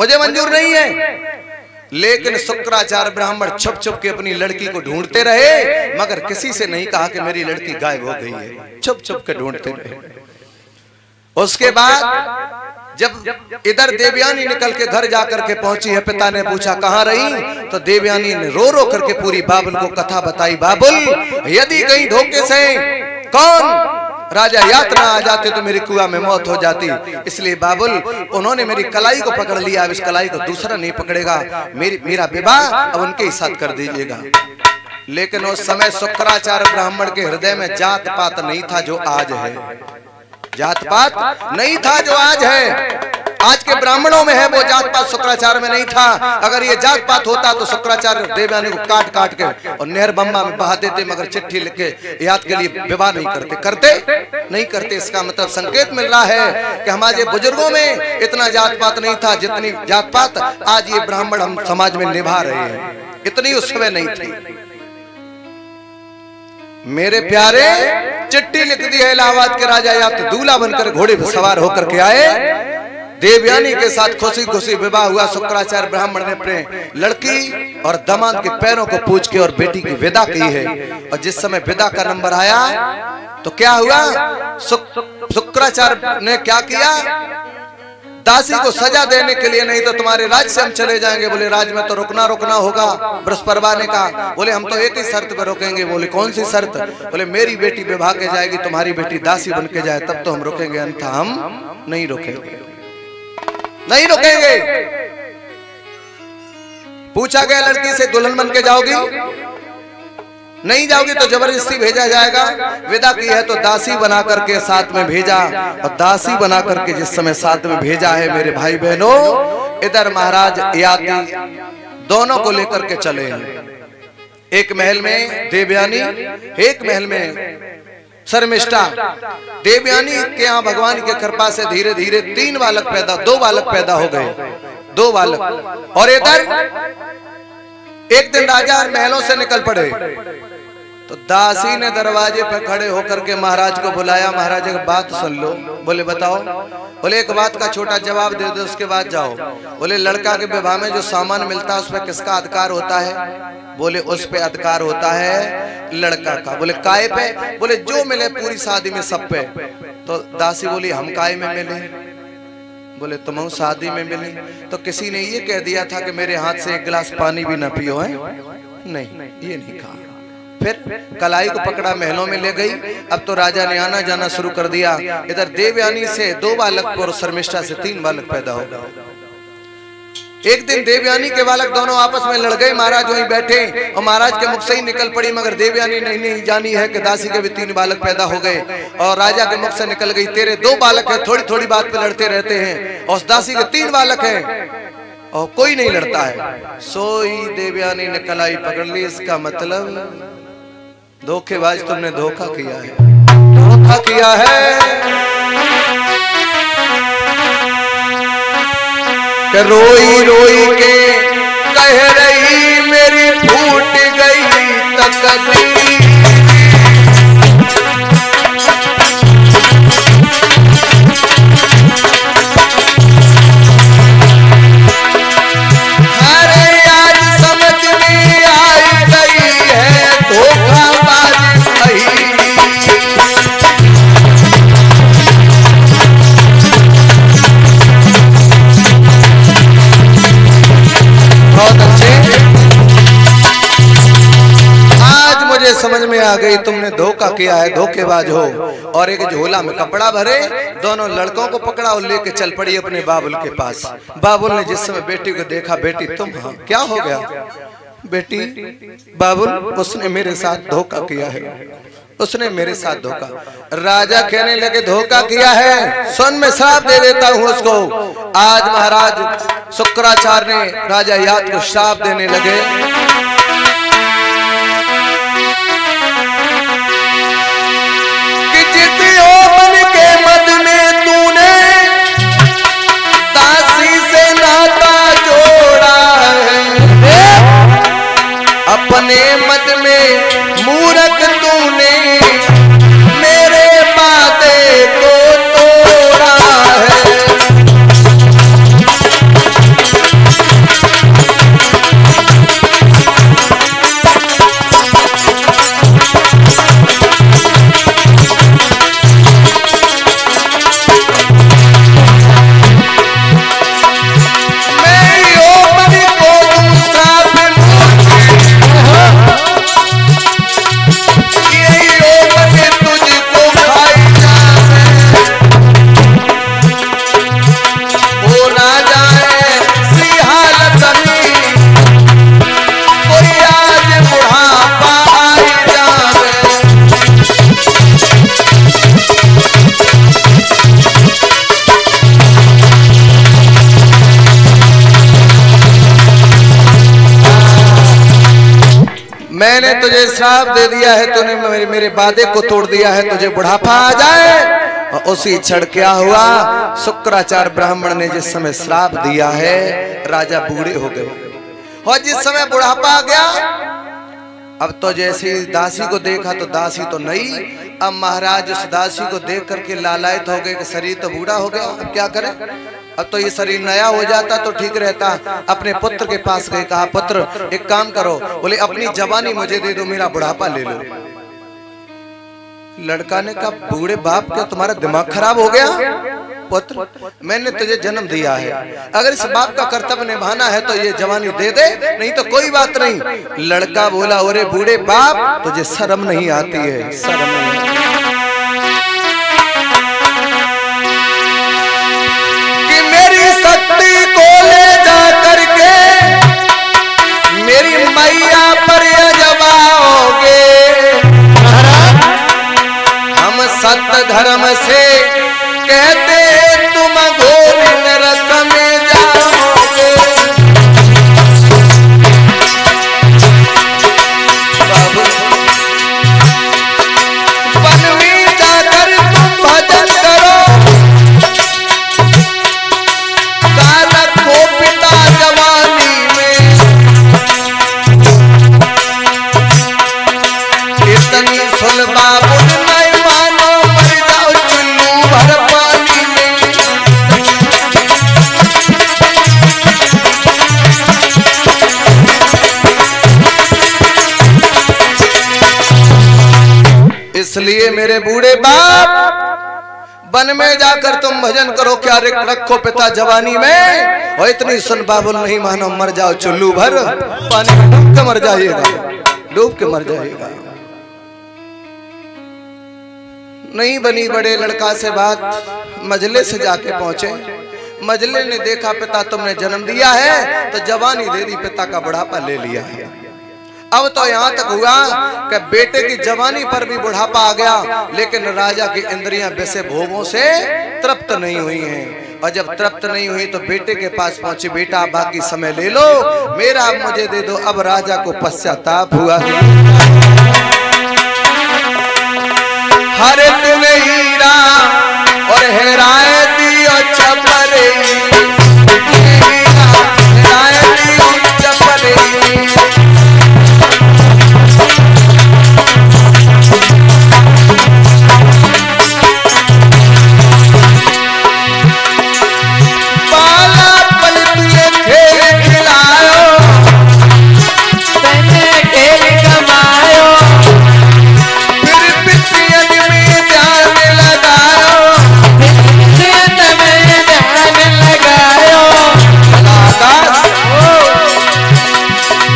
मुझे मंजूर नहीं है। लेकिन शुक्राचार्य ब्राह्मण छुप छुप के अपनी लड़की को ढूंढते रहे, मगर किसी से नहीं कहा कि मेरी लड़की गायब हो गई है। छुप छुप के ढूंढते रहे। उसके बाद जब इधर देवयानी निकल के घर जाकर के पहुंची है, पिता ने पूछा कहाँ रही, तो देवयानी ने रो रो करके पूरी बाबुल को कथा बताई। बाबुल, यदि कहीं धोखे से कौन राजा यात ना आ जाते तो मेरी कुआं में मौत हो जाती, इसलिए बाबुल उन्होंने मेरी कलाई को पकड़ लिया, अब इस कलाई को दूसरा नहीं पकड़ेगा, मेरा विवाह अब उनके ही साथ कर दीजिएगा। लेकिन उस समय शुक्राचार्य ब्राह्मण के हृदय में जात पात नहीं था जो आज है। जात पात नहीं था जो आज है। आज के ब्राह्मणों में है वो जात पात, शुक्राचार्य में नहीं था। अगर ये जात पात होता तो शुक्राचार्य देवयानी को काट काट के और नहर बम्बा में बहा देते, मगर चिट्ठी लिख के याद के लिए विवाह नहीं नहीं करते। इसका मतलब संकेत मिल रहा है कि हमारे बुजुर्गों में इतना जात पात नहीं था जितनी जात पात आज ये ब्राह्मण हम समाज में निभा रहे हैं, इतनी उस समय नहीं थी। मेरे प्यारे, चिट्ठी लिख दी है इलाहाबाद के राजा यात दूल्हा बनकर घोड़े पर सवार होकर के आए। देवयानी के साथ खुशी खुशी विवाह हुआ। शुक्राचार्य ब्राह्मण ने अपने लड़की और दामाद के पैरों को पूछ के और बेटी की विदा की है। और जिस समय विदा का नंबर आया तो क्या हुआ, शुक्राचार्य ने क्या किया, दासी को सजा देने के लिए, नहीं तो तुम्हारे राज्य से हम चले जाएंगे। बोले राज्य में तो रुकना होगा बृहस्पतिवार का। बोले हम तो एक ही शर्त पे रोकेंगे। बोले कौन सी शर्त? बोले मेरी बेटी विवाह के जाएगी, तुम्हारी बेटी दासी बन के जाए, तब तो हम रुकेंगे, अन्यथा हम नहीं रुकेंगे, नहीं रुकेंगे। पूछा गया लड़की से, दुल्हन बन के जाओगी? नहीं जाओगी तो जबरदस्ती भेजा जाएगा। विदा की है तो दासी बना करके साथ में भेजा। और दासी बना करके जिस समय साथ में भेजा है मेरे भाई बहनों, इधर महाराज याती दोनों को लेकर के चले हैं। एक महल में देवयानी, एक महल में शर्मिष्ठा। देवयानी के यहाँ भगवान की कृपा से धीरे धीरे 3 बालक पैदा, 2 बालक पैदा हो गए, 2 बालक। और इधर एक दिन राजा महलों से निकल पड़े तो दासी ने दरवाजे पर खड़े होकर के महाराज को बुलाया। महाराज एक बात सुन लो। बोले बताओ। बोले एक बात का छोटा जवाब दे दो, उसके बाद जाओ। बोले लड़का के विवाह में जो सामान मिलता है उस पर किसका अधिकार होता है? बोले उस पे अधिकार होता है लड़का का। बोले काय पे? बोले जो मिले पूरी शादी में सब पे। तो दासी बोली हम काय में मिले? बोले तुम शादी में मिले तो किसी ने ये कह दिया था कि मेरे हाथ से एक गिलास पानी भी ना पियो है? नहीं, ये नहीं कहा। फिर कलाई को पकड़ा, महलों में ले गई। अब तो राजा ने आना जाना शुरू कर दिया। इधर देवयानी से 2 बालक और शर्मिष्ठा से 3 बालक पैदा हो गए। एक दिन देवयानी के बालक दोनों आपस में लड़ गए। महाराज वहीं बैठे और महाराज के मुख से ही निकल पड़ी, मगर देवयानी ने नहीं जानी है कि दासी के भी 3 बालक पैदा हो गए। और राजा के मुख से निकल गई, तेरे 2 बालक है, थोड़ी थोड़ी बात पे लड़ते रहते हैं, और दासी के 3 बालक हैं और कोई नहीं लड़ता है। सोई देवयानी ने कलाई पकड़ ली। इसका मतलब धोखेबाज, तुमने धोखा किया है, धोखा किया है। कि रोई रोई के कह रही मेरी फूट गई तकदीर। समझ में आ गई तुमने धोखा किया है, धोखेबाज हो। और एक झोला में कपड़ा भरे, दोनों लड़कों को पकड़ा और लेके चल पड़ी अपने बाबुल के पास। बाबुल ने जिस समय बेटी को देखा, बेटी तुम, हाँ क्या हो गया बेटी? बाबुल, उसने मेरे साथ धोखा किया है, उसने मेरे साथ धोखा। राजा कहने लगे धोखा किया है, सुन मैं श्राप दे देता हूँ उसको। आज महाराज शुक्राचार्य ने राजा यात को श्राप देने लगे। अपने मत में मूर्ख तूने मेरे वादे को तोड़ा है। मैंने तुझे श्राप दे दिया है, तूने मेरे वादे को तोड़ दिया है, तुझे बुढ़ापा आ जाए। और उसी क्षण क्या हुआ, शुक्राचार्य ब्राह्मण ने जिस समय श्राप दिया है, राजा बूढ़े हो गए। और जिस समय बुढ़ापा आ गया, अब तो जैसे दासी को देखा तो दासी तो नहीं, अब महाराज उस दासी को देख करके लालायित हो गए कि शरीर तो बूढ़ा हो गया, अब क्या करें। अब तो ये शरीर नया हो जाता तो ठीक रहता। अपने पुत्र के पास गए, कहा पुत्र एक काम करो, बोले अपनी जवानी मुझे दे दो, मेरा बुढ़ापा ले लो। लड़का ने कहा बूढ़े बाप क्या तुम्हारा दिमाग खराब हो गया, पुत्र मैंने तुझे जन्म दिया है, अगर इस बाप का कर्तव्य निभाना है तो ये जवानी दे दे, नहीं तो कोई बात नहीं। लड़का बोला अरे बूढ़े बाप तुझे शर्म नहीं आती है, शर्म नहीं कि मेरी शक्ति को ले जा करके मेरी मैया पर जवाओगे, हम सत्य धर्म से कहते तुम घोर नरक में जाओगे। वन में जाकर तुम भजन करो, गाल रखो पिता जवानी में, इतनी सुलभा बुझ नहीं मानो, मर जाओ चुल्लू भर पानी में। इसलिए मेरे बूढ़े बाप वन में जाकर तुम भजन करो, क्या रखो पिता जवानी में, और इतनी सुन बाबुल नहीं मानो, मर जाओ चुल्लू भर पानी में, डूब के मर जाइएगा, डूब के मर जाइएगा। नहीं बनी बड़े लड़का से बात, मजले से जाके पहुंचे। मजले ने देखा पिता तुमने जन्म दिया है तो जवानी दे दी, पिता का बुढ़ापा ले लिया है। अब तो यहाँ तक हुआ कि बेटे की जवानी पर भी बुढ़ापा आ गया, लेकिन राजा की इंद्रियां वैसे भोगों से तृप्त नहीं हुई हैं। और जब तृप्त नहीं हुई तो बेटे के पास पहुंची, बेटा बाकी समय ले लो, मेरा अब मुझे दे दो। अब राजा को पश्चाताप हुआ, हरे तूने हीरा और हेराए दी और चपरे, हेराए दी और चपरे, बालापन तुझे खेल खिलायो, तूने खेल कमायो, फिर पिछयन में ध्यान लगायो, पिछयन में ध्यान लगायो,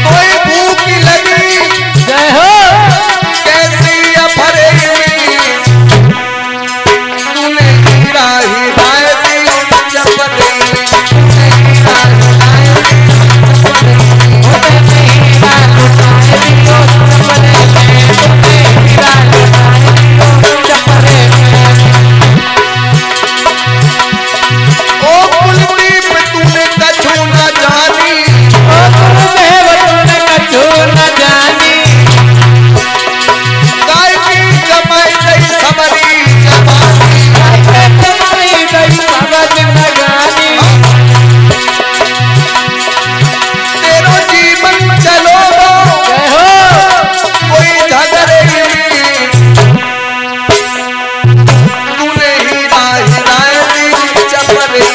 कोई भूख लगी जय हो कैसी अफरे में, तूने हीरा हिराए दी चपरे, तूने हीरा हिराए ओ कुलदीप तूने कछु न जानी, ओ गुरुदेव तूने कछु न जानी, गाय की कमाई गई सबरी जवानी, गाय की कमाई गई सबरी जवानी, तेरो जीवन चलो जय हो कोई झगड़े में, तूने हीरा हिराए दी चपरे,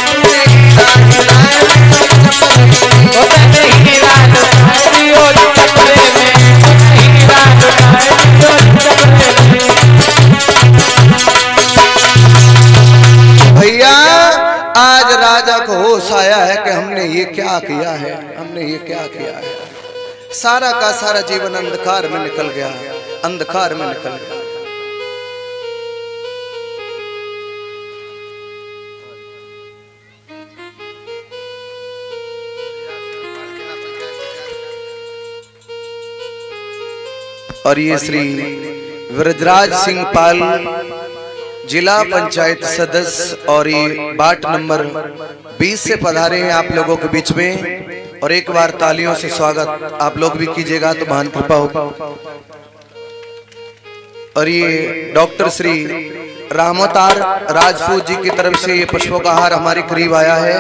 तूने हीरा हिराए दी चपरे, ओ तूने हीरा हिराए दी ओ चपरे में, तूने हीरा हिराए दी ओ चपरे में। भैया आज राजा को होश आया है कि हमने ये क्या किया है, हमने ये क्या किया है। सारा का सारा जीवन अंधकार में निकल गया, अंधकार में निकल गया। और ये श्री विरजराज सिंह पाल जिला पंचायत सदस्य और ये वार्ड नंबर 20 से पधारे हैं आप लोगों के बीच में। और एक बार तालियों से स्वागत आप लोग भी कीजिएगा तो महान कृपा होगी। और ये डॉक्टर श्री रामोतार राजपूत जी की तरफ से ये पुष्पों का हार हमारे करीब आया है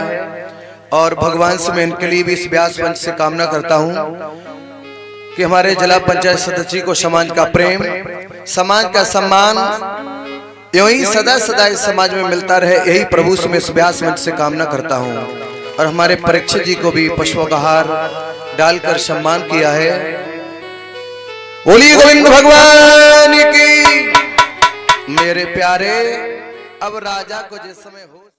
और भगवान से मैं इनके लिए भी इस व्यास मंच से कामना करता हूँ कि हमारे जिला पंचायत सदस्य जी को समाज का प्रेम, समाज का सम्मान यूं ही सदा सदा इस समाज में मिलता रहे, यही प्रभु से मैं इस व्यास मंच से कामना करता हूँ। और हमारे परीक्षित जी को भी पुष्पों का हार डालकर सम्मान किया है। बोलिए गोविंद भगवान की। मेरे प्यारे अब राजा को जिस समय हो